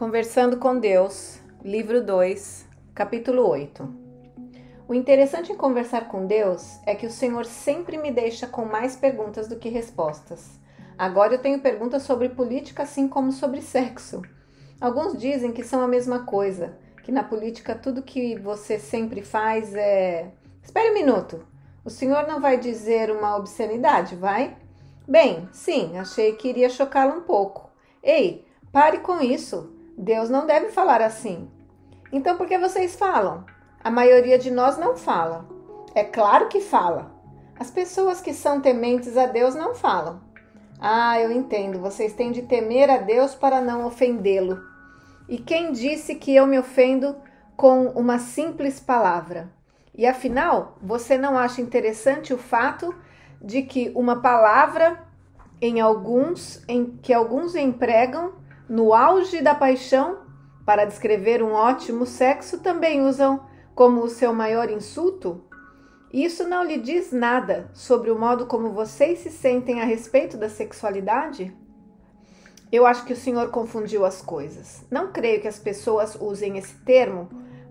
Conversando com Deus, livro 2, capítulo 8. O interessante em conversar com Deus é que o Senhor sempre me deixa com mais perguntas do que respostas. Agora eu tenho perguntas sobre política assim como sobre sexo. Alguns dizem que são a mesma coisa, que na política tudo que você sempre faz é... Espere um minuto, o Senhor não vai dizer uma obscenidade, vai? Bem, sim, achei que iria chocá-lo um pouco. Ei, pare com isso! Deus não deve falar assim. Então por que vocês falam? A maioria de nós não fala. É claro que fala. As pessoas que são tementes a Deus não falam. Ah, eu entendo. Vocês têm de temer a Deus para não ofendê-lo. E quem disse que eu me ofendo com uma simples palavra? E afinal, você não acha interessante o fato de que uma palavra que alguns empregam no auge da paixão, para descrever um ótimo sexo, também usam como o seu maior insulto? Isso não lhe diz nada sobre o modo como vocês se sentem a respeito da sexualidade? Eu acho que o Senhor confundiu as coisas. Não creio que as pessoas usem esse termo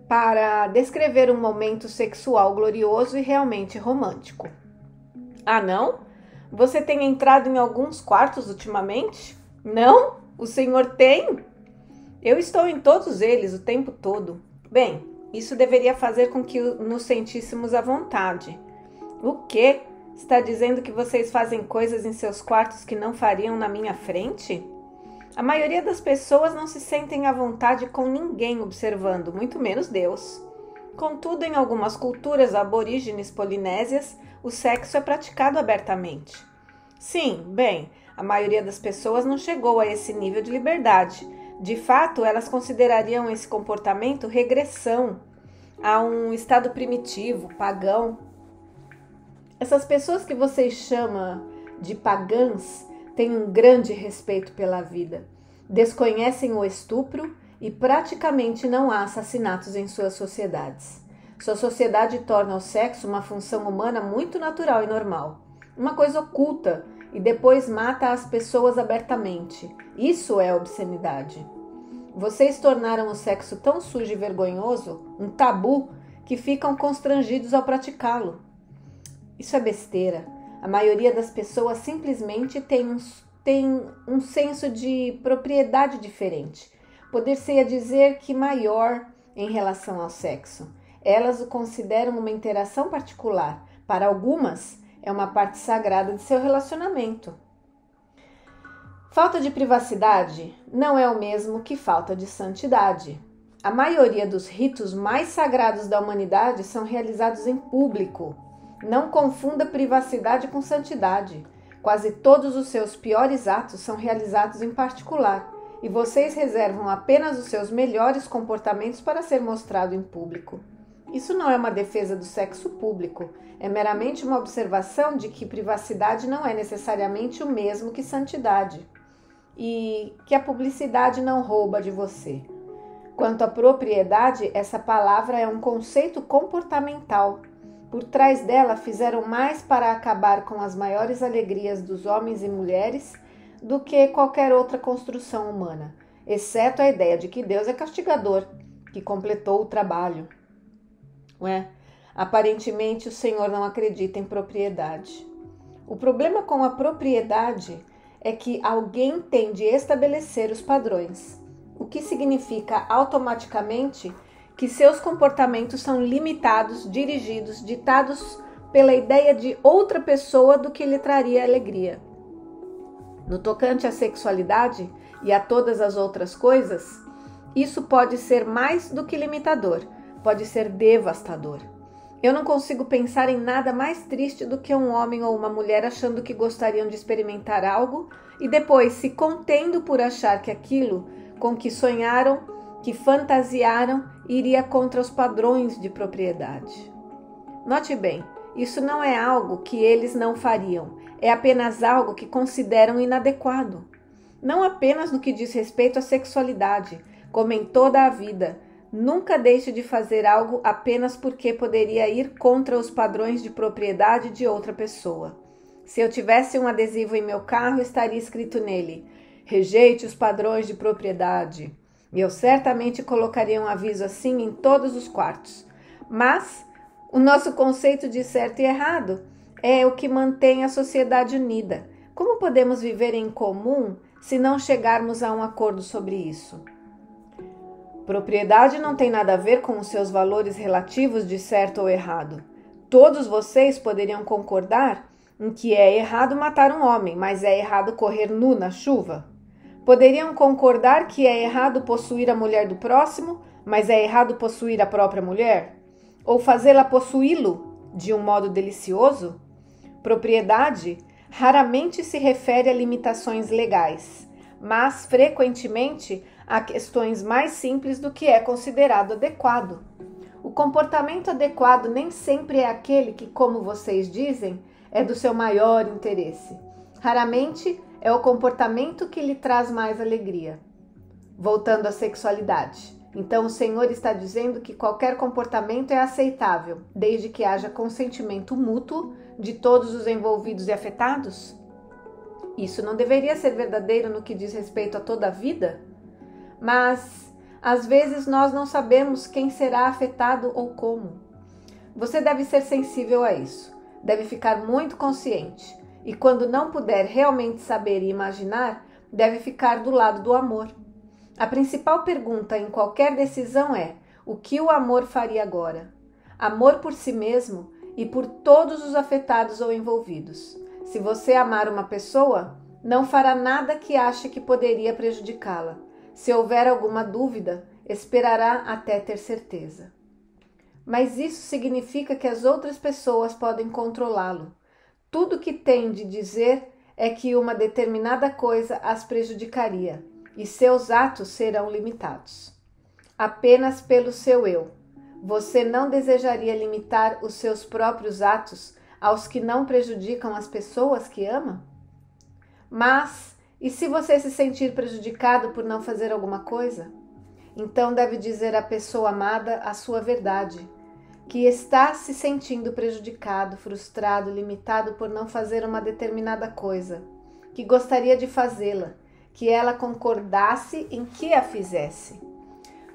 para descrever um momento sexual glorioso e realmente romântico. Ah, não? Você tem entrado em alguns quartos ultimamente? Não? O Senhor tem? Eu estou em todos eles o tempo todo. Bem, isso deveria fazer com que nos sentíssemos à vontade. O quê? Está dizendo que vocês fazem coisas em seus quartos que não fariam na minha frente? A maioria das pessoas não se sentem à vontade com ninguém observando, muito menos Deus. Contudo, em algumas culturas aborígenes polinésias, o sexo é praticado abertamente. Sim, bem, a maioria das pessoas não chegou a esse nível de liberdade. De fato, elas considerariam esse comportamento regressão a um estado primitivo, pagão. Essas pessoas que vocês chamam de pagãs têm um grande respeito pela vida. Desconhecem o estupro e praticamente não há assassinatos em suas sociedades. Sua sociedade torna o sexo uma função humana muito natural e normal. Uma coisa oculta e depois mata as pessoas abertamente. Isso é obscenidade. Vocês tornaram o sexo tão sujo e vergonhoso, um tabu, que ficam constrangidos ao praticá-lo. Isso é besteira. A maioria das pessoas simplesmente tem um senso de propriedade diferente. Poder-se-ia dizer que maior em relação ao sexo. Elas o consideram uma interação particular. Para algumas, é uma parte sagrada de seu relacionamento. Falta de privacidade não é o mesmo que falta de santidade. A maioria dos ritos mais sagrados da humanidade são realizados em público. Não confunda privacidade com santidade. Quase todos os seus piores atos são realizados em particular, e vocês reservam apenas os seus melhores comportamentos para ser mostrado em público. Isso não é uma defesa do sexo público, é meramente uma observação de que privacidade não é necessariamente o mesmo que santidade e que a publicidade não rouba de você. Quanto à propriedade, essa palavra é um conceito comportamental. Por trás dela fizeram mais para acabar com as maiores alegrias dos homens e mulheres do que qualquer outra construção humana, exceto a ideia de que Deus é castigador, que completou o trabalho. Aparentemente o Senhor não acredita em propriedade. O problema com a propriedade é que alguém tem de estabelecer os padrões, o que significa automaticamente que seus comportamentos são limitados, dirigidos, ditados pela ideia de outra pessoa do que lhe traria alegria. No tocante à sexualidade e a todas as outras coisas, isso pode ser mais do que limitador, pode ser devastador. Eu não consigo pensar em nada mais triste do que um homem ou uma mulher achando que gostariam de experimentar algo e depois se contendo por achar que aquilo com que sonharam, que fantasiaram, iria contra os padrões de propriedade. Note bem, isso não é algo que eles não fariam, é apenas algo que consideram inadequado. Não apenas no que diz respeito à sexualidade, como em toda a vida. Nunca deixe de fazer algo apenas porque poderia ir contra os padrões de propriedade de outra pessoa. Se eu tivesse um adesivo em meu carro, estaria escrito nele: rejeite os padrões de propriedade. Eu certamente colocaria um aviso assim em todos os quartos. Mas o nosso conceito de certo e errado é o que mantém a sociedade unida. Como podemos viver em comum se não chegarmos a um acordo sobre isso? Propriedade não tem nada a ver com os seus valores relativos de certo ou errado. Todos vocês poderiam concordar em que é errado matar um homem, mas é errado correr nu na chuva? Poderiam concordar que é errado possuir a mulher do próximo, mas é errado possuir a própria mulher? Ou fazê-la possuí-lo de um modo delicioso? Propriedade raramente se refere a limitações legais, mas frequentemente a questões mais simples do que é considerado adequado. O comportamento adequado nem sempre é aquele que, como vocês dizem, é do seu maior interesse. Raramente é o comportamento que lhe traz mais alegria. Voltando à sexualidade. Então o Senhor está dizendo que qualquer comportamento é aceitável, desde que haja consentimento mútuo de todos os envolvidos e afetados? Isso não deveria ser verdadeiro no que diz respeito a toda a vida? Mas, às vezes, nós não sabemos quem será afetado ou como. Você deve ser sensível a isso. Deve ficar muito consciente. E quando não puder realmente saber e imaginar, deve ficar do lado do amor. A principal pergunta em qualquer decisão é: o que o amor faria agora? Amor por si mesmo e por todos os afetados ou envolvidos. Se você amar uma pessoa, não fará nada que ache que poderia prejudicá-la. Se houver alguma dúvida, esperará até ter certeza. Mas isso significa que as outras pessoas podem controlá-lo. Tudo que tem de dizer é que uma determinada coisa as prejudicaria e seus atos serão limitados. Apenas pelo seu eu. Você não desejaria limitar os seus próprios atos aos que não prejudicam as pessoas que ama? Mas, e se você se sentir prejudicado por não fazer alguma coisa? Então deve dizer à pessoa amada a sua verdade, que está se sentindo prejudicado, frustrado, limitado por não fazer uma determinada coisa, que gostaria de fazê-la, que ela concordasse em que a fizesse.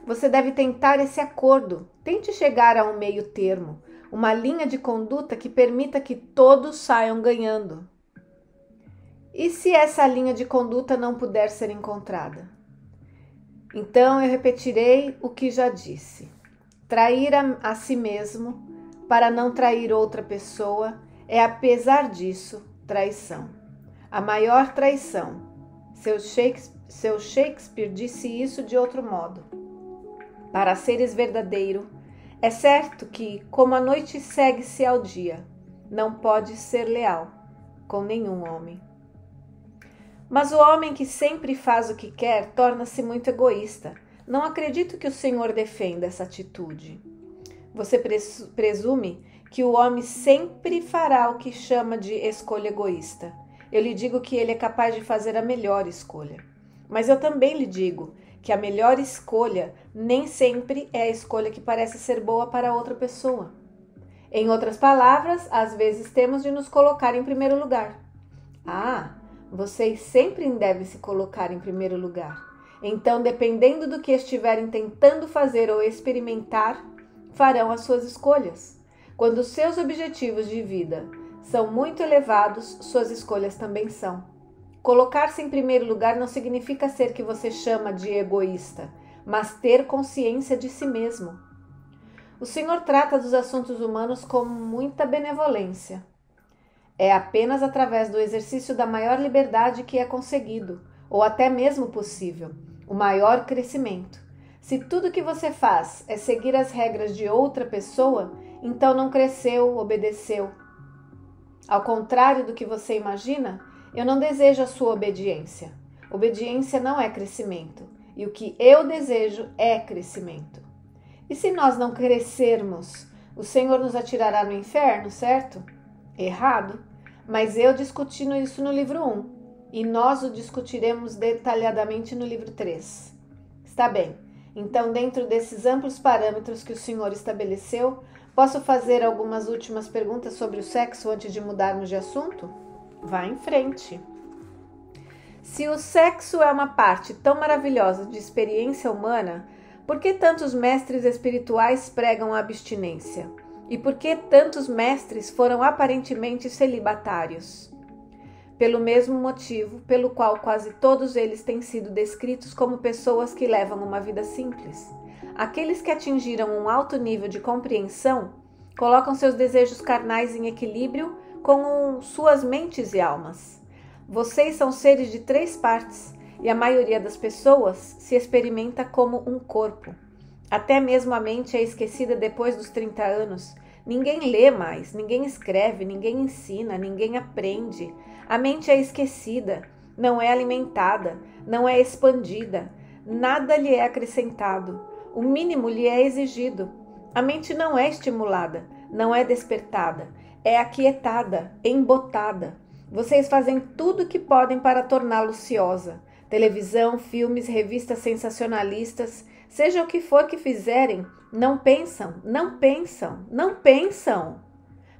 Você deve tentar esse acordo, tente chegar a um meio termo, uma linha de conduta que permita que todos saiam ganhando. E se essa linha de conduta não puder ser encontrada? Então eu repetirei o que já disse. Trair a si mesmo para não trair outra pessoa é, apesar disso, traição. A maior traição. Seu Shakespeare disse isso de outro modo. Para seres verdadeiro, é certo que, como a noite segue-se ao dia, não pode ser leal com nenhum homem. Mas o homem que sempre faz o que quer torna-se muito egoísta. Não acredito que o Senhor defenda essa atitude. Você presume que o homem sempre fará o que chama de escolha egoísta. Eu lhe digo que ele é capaz de fazer a melhor escolha. Mas eu também lhe digo que a melhor escolha nem sempre é a escolha que parece ser boa para outra pessoa. Em outras palavras, às vezes temos de nos colocar em primeiro lugar. Vocês sempre devem se colocar em primeiro lugar. Então, dependendo do que estiverem tentando fazer ou experimentar, farão as suas escolhas. Quando os seus objetivos de vida são muito elevados, suas escolhas também são. Colocar-se em primeiro lugar não significa ser que você chama de egoísta, mas ter consciência de si mesmo. O Senhor trata dos assuntos humanos com muita benevolência. É apenas através do exercício da maior liberdade que é conseguido, ou até mesmo possível, o maior crescimento. Se tudo que você faz é seguir as regras de outra pessoa, então não cresceu, obedeceu. Ao contrário do que você imagina, eu não desejo a sua obediência. Obediência não é crescimento, e o que eu desejo é crescimento. E se nós não crescermos, o Senhor nos atirará no inferno, certo? Errado, mas eu discuti isso no livro 1. E nós o discutiremos detalhadamente no livro 3. Está bem, então dentro desses amplos parâmetros que o Senhor estabeleceu, posso fazer algumas últimas perguntas sobre o sexo antes de mudarmos de assunto? Vá em frente. Se o sexo é uma parte tão maravilhosa de experiência humana, por que tantos mestres espirituais pregam a abstinência? E por que tantos mestres foram aparentemente celibatários? Pelo mesmo motivo pelo qual quase todos eles têm sido descritos como pessoas que levam uma vida simples. Aqueles que atingiram um alto nível de compreensão colocam seus desejos carnais em equilíbrio com suas mentes e almas. Vocês são seres de 3 partes e a maioria das pessoas se experimenta como um corpo. Até mesmo a mente é esquecida depois dos 30 anos. Ninguém lê mais, ninguém escreve, ninguém ensina, ninguém aprende. A mente é esquecida, não é alimentada, não é expandida, nada lhe é acrescentado, o mínimo lhe é exigido. A mente não é estimulada, não é despertada, é aquietada, embotada. Vocês fazem tudo o que podem para torná-la ociosa. Televisão, filmes, revistas sensacionalistas, seja o que for que fizerem, não pensam, não pensam, não pensam.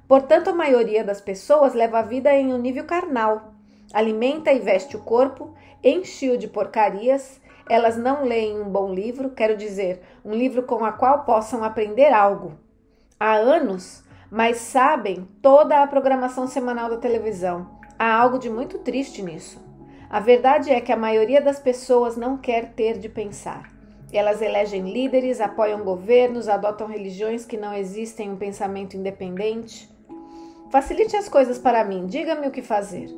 Portanto, a maioria das pessoas leva a vida em um nível carnal. Alimenta e veste o corpo, enche-o de porcarias. Elas não leem um bom livro, quero dizer, um livro com o qual possam aprender algo. Há anos, mas sabem toda a programação semanal da televisão. Há algo de muito triste nisso. A verdade é que a maioria das pessoas não quer ter de pensar. Elas elegem líderes, apoiam governos, adotam religiões que não existem um pensamento independente. Facilite as coisas para mim, diga-me o que fazer.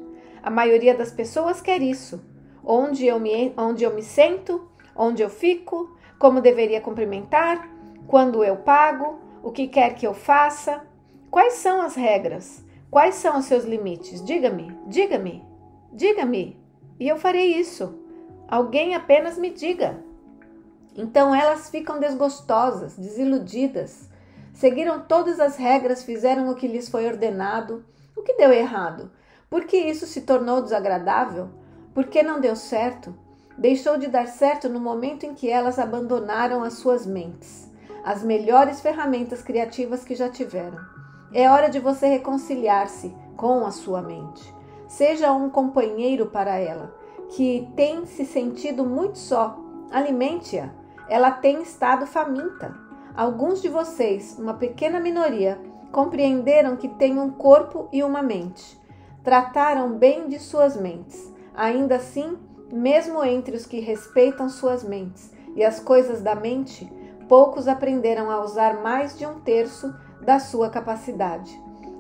A maioria das pessoas quer isso. Onde eu me sento, onde eu fico, como deveria cumprimentar, quando eu pago, o que quer que eu faça. Quais são as regras? Quais são os seus limites? Diga-me, diga-me, diga-me. E eu farei isso. Alguém apenas me diga. Então elas ficam desgostosas, desiludidas. Seguiram todas as regras, fizeram o que lhes foi ordenado. O que deu errado? Por que isso se tornou desagradável? Por que não deu certo? Deixou de dar certo no momento em que elas abandonaram as suas mentes, as melhores ferramentas criativas que já tiveram. É hora de você reconciliar-se com a sua mente. Seja um companheiro para ela, que tem se sentido muito só. Alimente-a. Ela tem estado faminta. Alguns de vocês, uma pequena minoria, compreenderam que têm um corpo e uma mente. Trataram bem de suas mentes. Ainda assim, mesmo entre os que respeitam suas mentes e as coisas da mente, poucos aprenderam a usar mais de 1/3 da sua capacidade.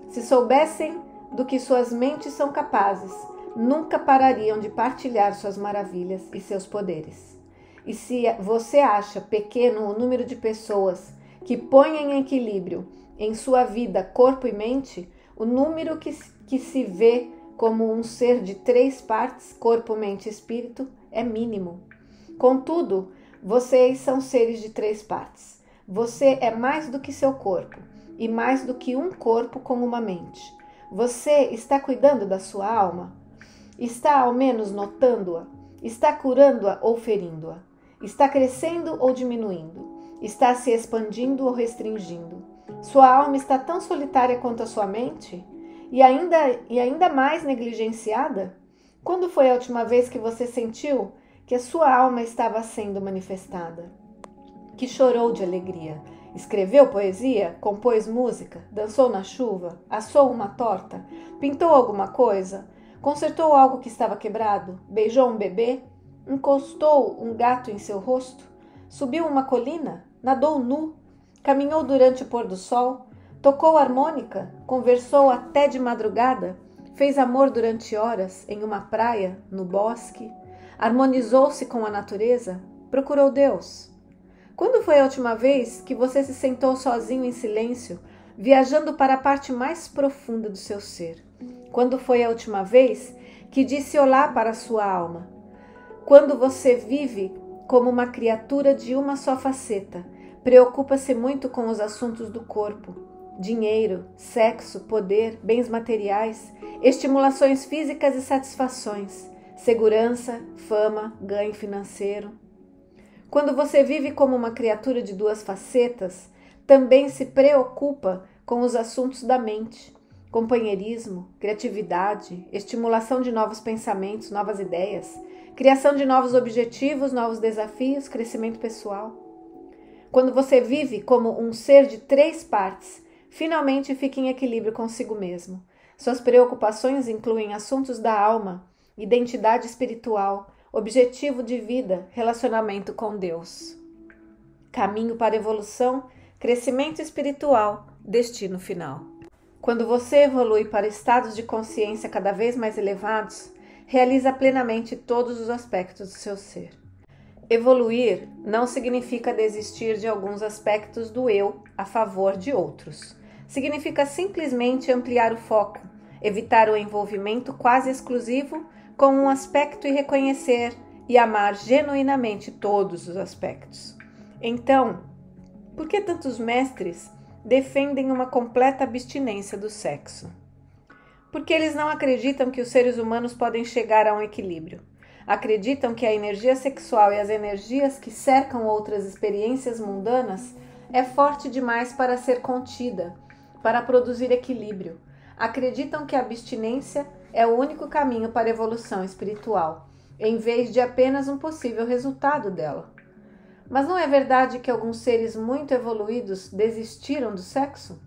Se soubessem do que suas mentes são capazes, nunca parariam de partilhar suas maravilhas e seus poderes. E se você acha pequeno o número de pessoas que põem em equilíbrio em sua vida corpo e mente, o número que se vê como um ser de 3 partes, corpo, mente e espírito, é mínimo. Contudo, vocês são seres de 3 partes. Você é mais do que seu corpo e mais do que um corpo com uma mente. Você está cuidando da sua alma? Está ao menos notando-a? Está curando-a ou ferindo-a? Está crescendo ou diminuindo? Está se expandindo ou restringindo? Sua alma está tão solitária quanto a sua mente? E ainda mais negligenciada? Quando foi a última vez que você sentiu que a sua alma estava sendo manifestada? Que chorou de alegria? Escreveu poesia? Compôs música? Dançou na chuva? Assou uma torta? Pintou alguma coisa? Consertou algo que estava quebrado? Beijou um bebê? Encostou um gato em seu rosto? Subiu uma colina? Nadou nu? Caminhou durante o pôr do sol? Tocou harmônica? Conversou até de madrugada? Fez amor durante horas em uma praia, no bosque? Harmonizou-se com a natureza? Procurou Deus? Quando foi a última vez que você se sentou sozinho em silêncio, viajando para a parte mais profunda do seu ser? Quando foi a última vez que disse olá para a sua alma? Quando você vive como uma criatura de uma só faceta, preocupa-se muito com os assuntos do corpo, dinheiro, sexo, poder, bens materiais, estimulações físicas e satisfações, segurança, fama, ganho financeiro. Quando você vive como uma criatura de 2 facetas, também se preocupa com os assuntos da mente. companheirismo, criatividade, estimulação de novos pensamentos, novas ideias, criação de novos objetivos, novos desafios, crescimento pessoal. Quando você vive como um ser de 3 partes, finalmente fica em equilíbrio consigo mesmo. Suas preocupações incluem assuntos da alma, identidade espiritual, objetivo de vida, relacionamento com Deus. Caminho para evolução, crescimento espiritual, destino final. Quando você evolui para estados de consciência cada vez mais elevados, realiza plenamente todos os aspectos do seu ser. Evoluir não significa desistir de alguns aspectos do eu a favor de outros. Significa simplesmente ampliar o foco, evitar o envolvimento quase exclusivo com um aspecto e reconhecer e amar genuinamente todos os aspectos. Então, por que tantos mestres defendem uma completa abstinência do sexo? Porque eles não acreditam que os seres humanos podem chegar a um equilíbrio. Acreditam que a energia sexual e as energias que cercam outras experiências mundanas é forte demais para ser contida, para produzir equilíbrio. Acreditam que a abstinência é o único caminho para a evolução espiritual, em vez de apenas um possível resultado dela. Mas não é verdade que alguns seres muito evoluídos desistiram do sexo?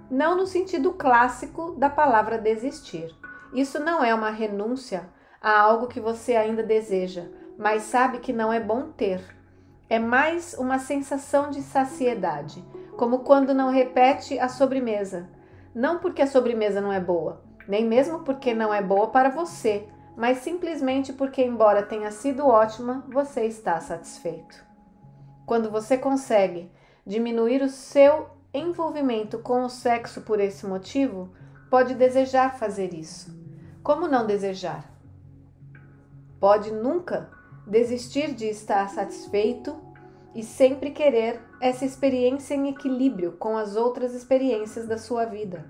Não no sentido clássico da palavra desistir. Isso não é uma renúncia a algo que você ainda deseja, mas sabe que não é bom ter. É mais uma sensação de saciedade, como quando não repete a sobremesa. Não porque a sobremesa não é boa, nem mesmo porque não é boa para você, mas simplesmente porque, embora tenha sido ótima, você está satisfeito. Quando você consegue diminuir o seu envolvimento com o sexo por esse motivo, pode desejar fazer isso. Como não desejar? Pode nunca desistir de estar satisfeito e sempre querer essa experiência em equilíbrio com as outras experiências da sua vida.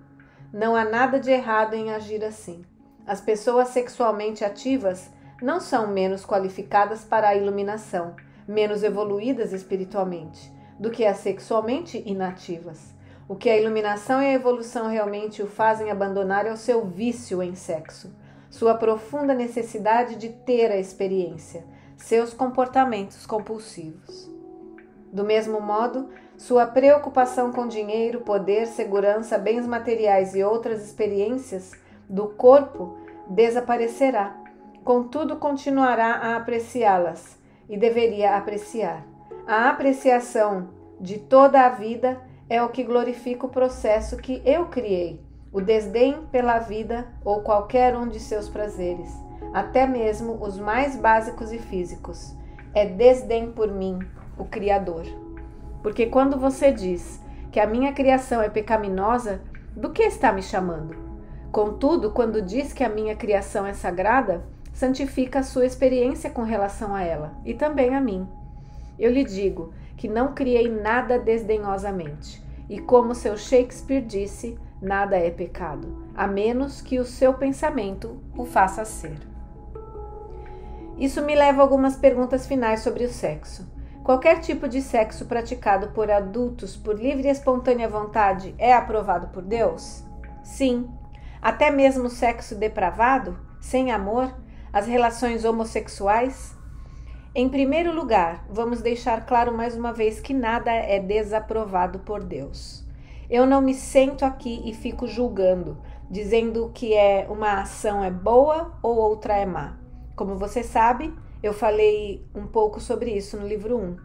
Não há nada de errado em agir assim. As pessoas sexualmente ativas não são menos qualificadas para a iluminação, menos evoluídas espiritualmente, do que as sexualmente inativas. O que a iluminação e a evolução realmente o fazem abandonar é o seu vício em sexo, sua profunda necessidade de ter a experiência, seus comportamentos compulsivos. Do mesmo modo, sua preocupação com dinheiro, poder, segurança, bens materiais e outras experiências do corpo desaparecerá. Contudo, continuará a apreciá-las e deveria apreciar. A apreciação de toda a vida é o que glorifica o processo que eu criei, o desdém pela vida ou qualquer um de seus prazeres, até mesmo os mais básicos e físicos. É desdém por mim, o Criador. Porque quando você diz que a minha criação é pecaminosa, do que está me chamando? Contudo, quando diz que a minha criação é sagrada, santifica a sua experiência com relação a ela, e também a mim. Eu lhe digo que não criei nada desdenhosamente, e como seu Shakespeare disse, nada é pecado, a menos que o seu pensamento o faça ser. Isso me leva a algumas perguntas finais sobre o sexo. Qualquer tipo de sexo praticado por adultos por livre e espontânea vontade é aprovado por Deus? Sim. Até mesmo o sexo depravado, sem amor, as relações homossexuais? Em primeiro lugar, vamos deixar claro mais uma vez que nada é desaprovado por Deus. Eu não me sento aqui e fico julgando, dizendo que uma ação é boa ou outra é má. Como você sabe, eu falei um pouco sobre isso no livro 1.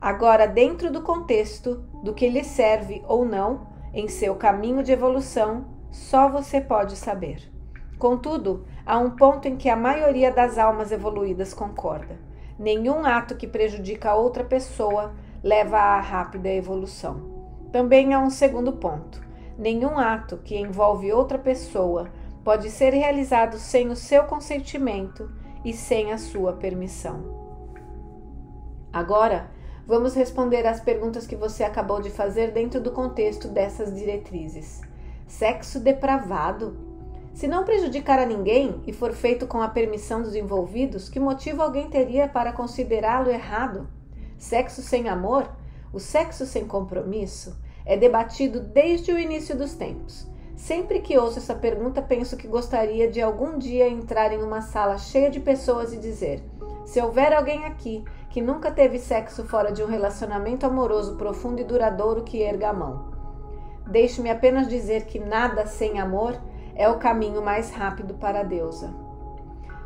Agora, dentro do contexto do que lhe serve ou não, em seu caminho de evolução, só você pode saber. Contudo, há um ponto em que a maioria das almas evoluídas concorda. Nenhum ato que prejudica a outra pessoa leva à rápida evolução. Também há um segundo ponto. Nenhum ato que envolve outra pessoa pode ser realizado sem o seu consentimento e sem a sua permissão. Agora, vamos responder às perguntas que você acabou de fazer dentro do contexto dessas diretrizes. Sexo depravado? Se não prejudicar a ninguém e for feito com a permissão dos envolvidos, que motivo alguém teria para considerá-lo errado? Sexo sem amor? O sexo sem compromisso? É debatido desde o início dos tempos. Sempre que ouço essa pergunta, penso que gostaria de algum dia entrar em uma sala cheia de pessoas e dizer: se houver alguém aqui que nunca teve sexo fora de um relacionamento amoroso profundo e duradouro, que erga a mão. Deixe-me apenas dizer que nada sem amor é o caminho mais rápido para a deusa.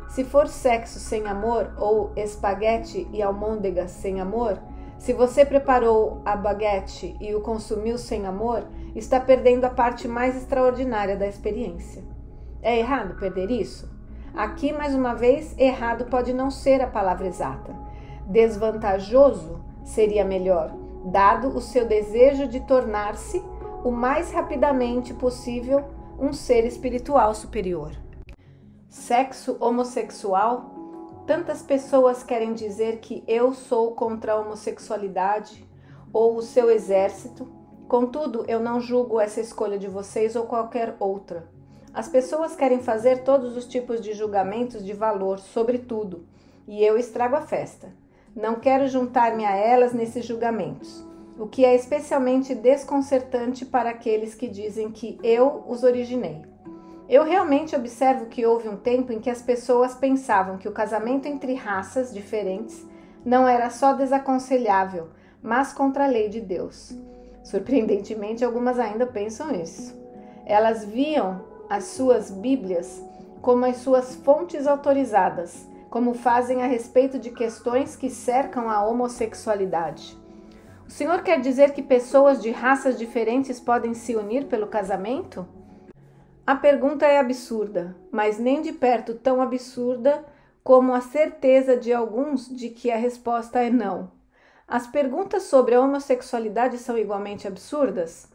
Se for sexo sem amor ou espaguete e almôndegas sem amor, se você preparou a baguete e o consumiu sem amor, está perdendo a parte mais extraordinária da experiência. É errado perder isso? Aqui, mais uma vez, errado pode não ser a palavra exata. Desvantajoso seria melhor, dado o seu desejo de tornar-se o mais rapidamente possível um ser espiritual superior. Sexo homossexual? Tantas pessoas querem dizer que eu sou contra a homossexualidade ou o seu exército. Contudo, eu não julgo essa escolha de vocês ou qualquer outra. As pessoas querem fazer todos os tipos de julgamentos de valor sobre tudo, e eu estrago a festa. Não quero juntar-me a elas nesses julgamentos, o que é especialmente desconcertante para aqueles que dizem que eu os originei. Eu realmente observo que houve um tempo em que as pessoas pensavam que o casamento entre raças diferentes não era só desaconselhável, mas contra a lei de Deus. Surpreendentemente, algumas ainda pensam isso. Elas viam as suas Bíblias como as suas fontes autorizadas, como fazem a respeito de questões que cercam a homossexualidade. O Senhor quer dizer que pessoas de raças diferentes podem se unir pelo casamento? A pergunta é absurda, mas nem de perto tão absurda como a certeza de alguns de que a resposta é não. As perguntas sobre a homossexualidade são igualmente absurdas?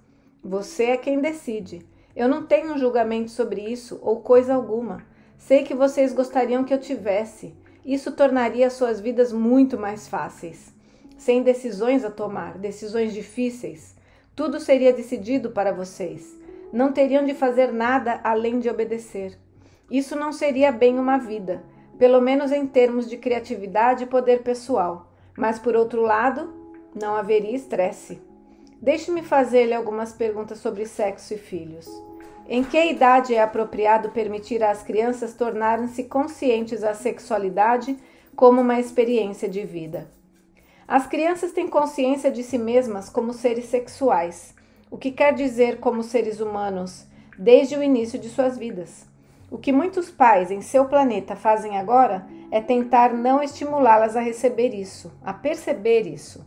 Você é quem decide. Eu não tenho um julgamento sobre isso ou coisa alguma. Sei que vocês gostariam que eu tivesse. Isso tornaria suas vidas muito mais fáceis. Sem decisões a tomar, decisões difíceis. Tudo seria decidido para vocês. Não teriam de fazer nada além de obedecer. Isso não seria bem uma vida, pelo menos em termos de criatividade e poder pessoal. Mas, por outro lado, não haveria estresse. Deixe-me fazer-lhe algumas perguntas sobre sexo e filhos. Em que idade é apropriado permitir às crianças tornarem-se conscientes da sexualidade como uma experiência de vida? As crianças têm consciência de si mesmas como seres sexuais, o que quer dizer como seres humanos, desde o início de suas vidas. O que muitos pais em seu planeta fazem agora é tentar não estimulá-las a receber isso, a perceber isso.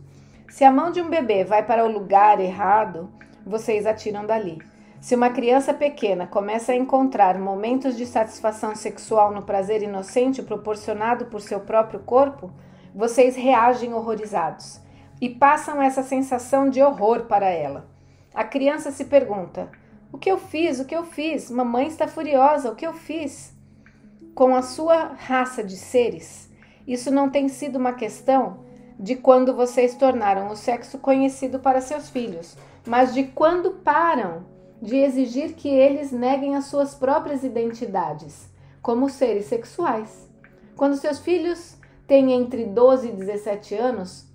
Se a mão de um bebê vai para o lugar errado, vocês a tiram dali. Se uma criança pequena começa a encontrar momentos de satisfação sexual no prazer inocente proporcionado por seu próprio corpo, vocês reagem horrorizados e passam essa sensação de horror para ela. A criança se pergunta: o que eu fiz? O que eu fiz? Mamãe está furiosa, o que eu fiz? Com a sua raça de seres, isso não tem sido uma questão de quando vocês tornaram o sexo conhecido para seus filhos, mas de quando param de exigir que eles neguem as suas próprias identidades como seres sexuais. Quando seus filhos têm entre 12 e 17 anos,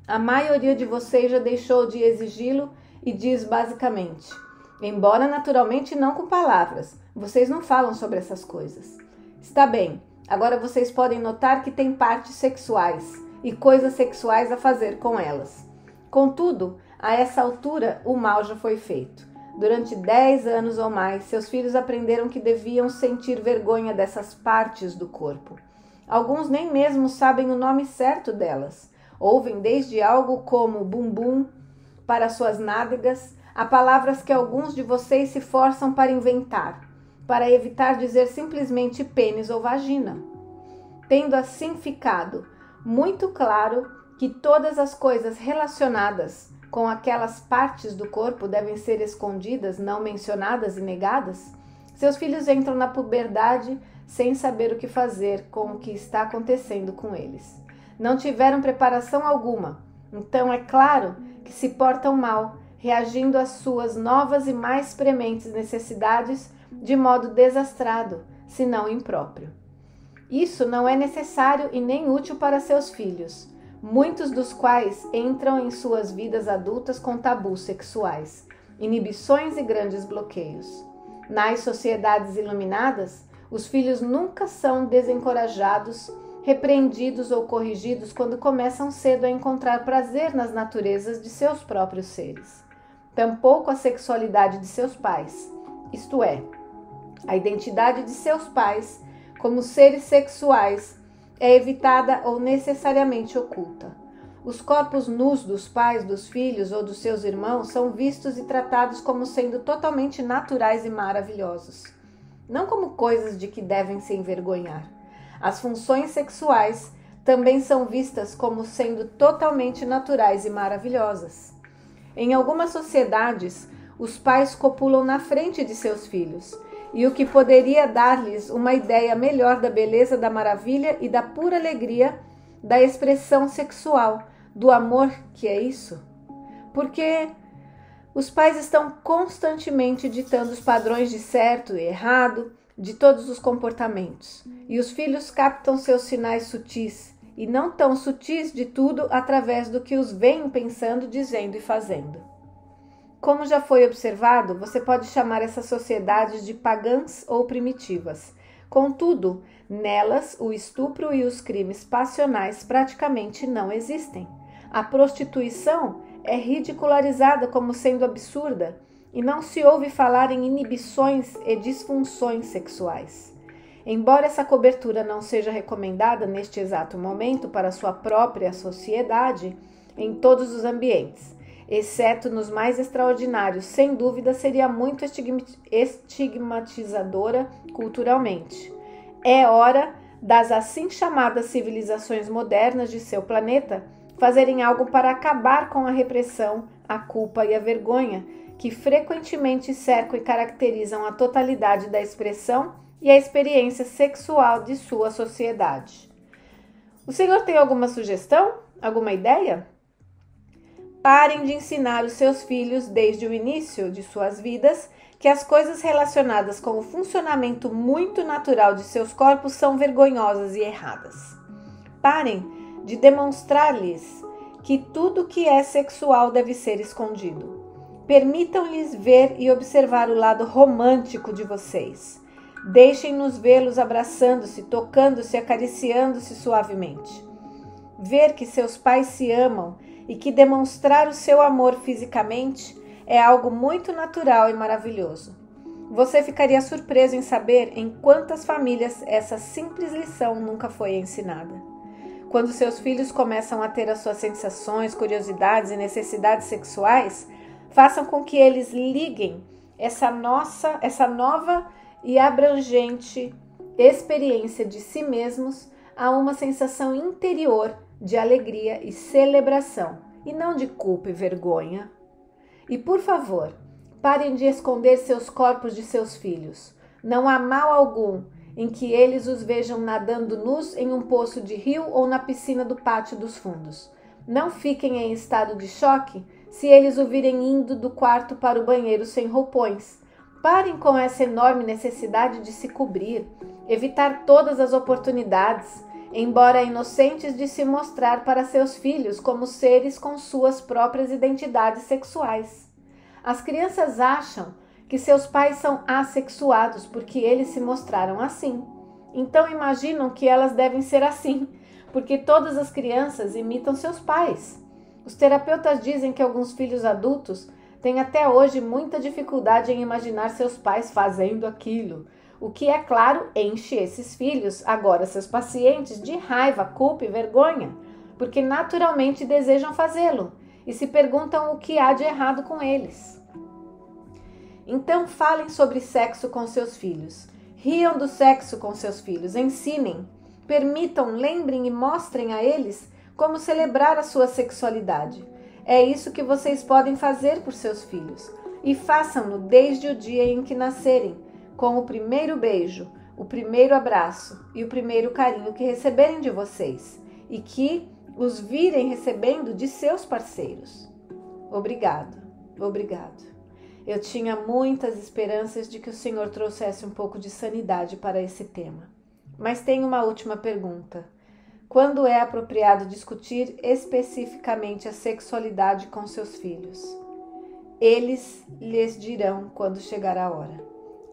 a maioria de vocês já deixou de exigi-lo e diz basicamente: embora naturalmente não com palavras, vocês não falam sobre essas coisas. Está bem, agora vocês podem notar que tem partes sexuais e coisas sexuais a fazer com elas. Contudo, a essa altura o mal já foi feito. Durante 10 anos ou mais, seus filhos aprenderam que deviam sentir vergonha dessas partes do corpo. Alguns nem mesmo sabem o nome certo delas. Ouvem desde algo como bumbum para suas nádegas, a palavras que alguns de vocês se forçam para inventar, para evitar dizer simplesmente pênis ou vagina. Tendo assim ficado muito claro que todas as coisas relacionadas com aquelas partes do corpo devem ser escondidas, não mencionadas e negadas, seus filhos entram na puberdade sem saber o que fazer com o que está acontecendo com eles. Não tiveram preparação alguma, então é claro que se portam mal, reagindo às suas novas e mais prementes necessidades de modo desastrado, se não impróprio. Isso não é necessário e nem útil para seus filhos, muitos dos quais entram em suas vidas adultas com tabus sexuais. inibições e grandes bloqueios. Nas sociedades iluminadas, os filhos nunca são desencorajados, repreendidos ou corrigidos quando começam cedo a encontrar prazer nas naturezas de seus próprios seres. Tampouco a sexualidade de seus pais, isto é, a identidade de seus pais como seres sexuais, é evitada ou necessariamente oculta. Os corpos nus dos pais, dos filhos ou dos seus irmãos são vistos e tratados como sendo totalmente naturais e maravilhosos, não como coisas de que devem se envergonhar. As funções sexuais também são vistas como sendo totalmente naturais e maravilhosas. Em algumas sociedades, os pais copulam na frente de seus filhos, e o que poderia dar-lhes uma ideia melhor da beleza, da maravilha e da pura alegria da expressão sexual, do amor que é isso? Porque os pais estão constantemente ditando os padrões de certo e errado de todos os comportamentos, e os filhos captam seus sinais sutis e não tão sutis de tudo através do que os veem pensando, dizendo e fazendo. Como já foi observado, você pode chamar essas sociedades de pagãs ou primitivas. Contudo, nelas o estupro e os crimes passionais praticamente não existem. A prostituição é ridicularizada como sendo absurda e não se ouve falar em inibições e disfunções sexuais. Embora essa cobertura não seja recomendada neste exato momento para sua própria sociedade, em todos os ambientes, exceto nos mais extraordinários, sem dúvida seria muito estigmatizadora culturalmente. É hora das assim chamadas civilizações modernas de seu planeta fazerem algo para acabar com a repressão, a culpa e a vergonha que frequentemente cercam e caracterizam a totalidade da expressão e a experiência sexual de sua sociedade. O senhor tem alguma sugestão? Alguma ideia? Parem de ensinar os seus filhos desde o início de suas vidas que as coisas relacionadas com o funcionamento muito natural de seus corpos são vergonhosas e erradas. Parem de demonstrar-lhes que tudo que é sexual deve ser escondido. Permitam-lhes ver e observar o lado romântico de vocês. Deixem-nos vê-los abraçando-se, tocando-se, acariciando-se suavemente. Ver que seus pais se amam e que demonstrar o seu amor fisicamente é algo muito natural e maravilhoso. Você ficaria surpreso em saber em quantas famílias essa simples lição nunca foi ensinada. Quando seus filhos começam a ter as suas sensações, curiosidades e necessidades sexuais, façam com que eles liguem essa nova e abrangente experiência de si mesmos a uma sensação interior de alegria e celebração, e não de culpa e vergonha. E por favor, parem de esconder seus corpos de seus filhos. Não há mal algum em que eles os vejam nadando nus em um poço de rio ou na piscina do pátio dos fundos. Não fiquem em estado de choque se eles o virem indo do quarto para o banheiro sem roupões. Parem com essa enorme necessidade de se cobrir, evitar todas as oportunidades, embora inocentes, de se mostrar para seus filhos como seres com suas próprias identidades sexuais. As crianças acham que seus pais são assexuados porque eles se mostraram assim. Então imaginam que elas devem ser assim, porque todas as crianças imitam seus pais. Os terapeutas dizem que alguns filhos adultos têm até hoje muita dificuldade em imaginar seus pais fazendo aquilo, o que, é claro, enche esses filhos, agora seus pacientes, de raiva, culpa e vergonha, porque naturalmente desejam fazê-lo e se perguntam o que há de errado com eles. Então falem sobre sexo com seus filhos, riam do sexo com seus filhos, ensinem, permitam, lembrem e mostrem a eles como celebrar a sua sexualidade. É isso que vocês podem fazer por seus filhos, e façam-no desde o dia em que nascerem, com o primeiro beijo, o primeiro abraço e o primeiro carinho que receberem de vocês e que os virem recebendo de seus parceiros. Obrigado, obrigado. Eu tinha muitas esperanças de que o Senhor trouxesse um pouco de sanidade para esse tema. Mas tenho uma última pergunta. Quando é apropriado discutir especificamente a sexualidade com seus filhos? Eles lhes dirão quando chegar a hora.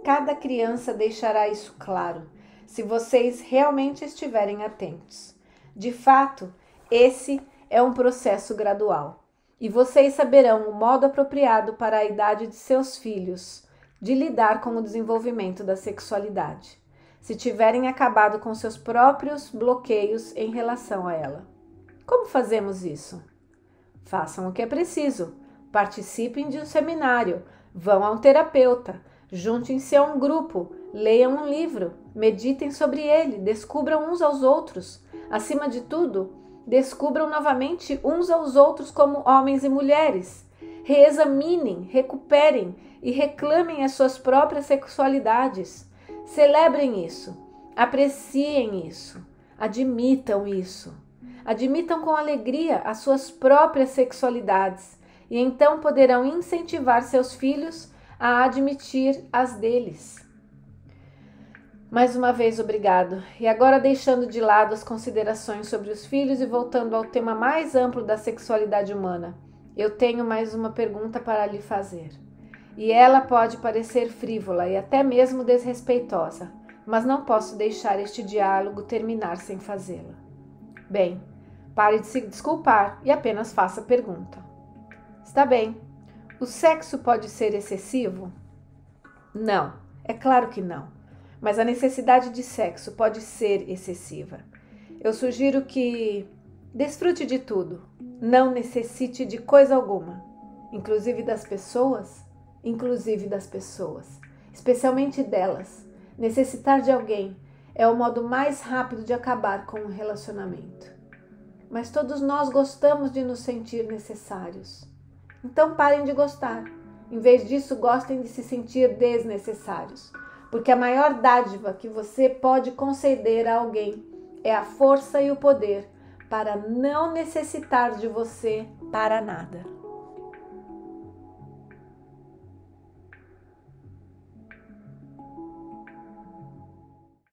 Cada criança deixará isso claro, se vocês realmente estiverem atentos. De fato, esse é um processo gradual, e vocês saberão o modo apropriado para a idade de seus filhos de lidar com o desenvolvimento da sexualidade, se tiverem acabado com seus próprios bloqueios em relação a ela. Como fazemos isso? Façam o que é preciso. Participem de um seminário, vão a um terapeuta, juntem-se a um grupo, leiam um livro, meditem sobre ele, descubram uns aos outros. Acima de tudo, descubram novamente uns aos outros como homens e mulheres. Reexaminem, recuperem e reclamem as suas próprias sexualidades. Celebrem isso, apreciem isso, admitam isso. Admitam com alegria as suas próprias sexualidades e então poderão incentivar seus filhos a admitir as deles. Mais uma vez, obrigado. E agora, deixando de lado as considerações sobre os filhos e voltando ao tema mais amplo da sexualidade humana, eu tenho mais uma pergunta para lhe fazer. E ela pode parecer frívola e até mesmo desrespeitosa, mas não posso deixar este diálogo terminar sem fazê-la. Bem, pare de se desculpar e apenas faça a pergunta. Está bem. O sexo pode ser excessivo? Não, é claro que não. Mas a necessidade de sexo pode ser excessiva. Eu sugiro que desfrute de tudo. Não necessite de coisa alguma. Inclusive das pessoas, especialmente delas. Necessitar de alguém é o modo mais rápido de acabar com um relacionamento. Mas todos nós gostamos de nos sentir necessários. Então parem de gostar. Em vez disso, gostem de se sentir desnecessários. Porque a maior dádiva que você pode conceder a alguém é a força e o poder para não necessitar de você para nada.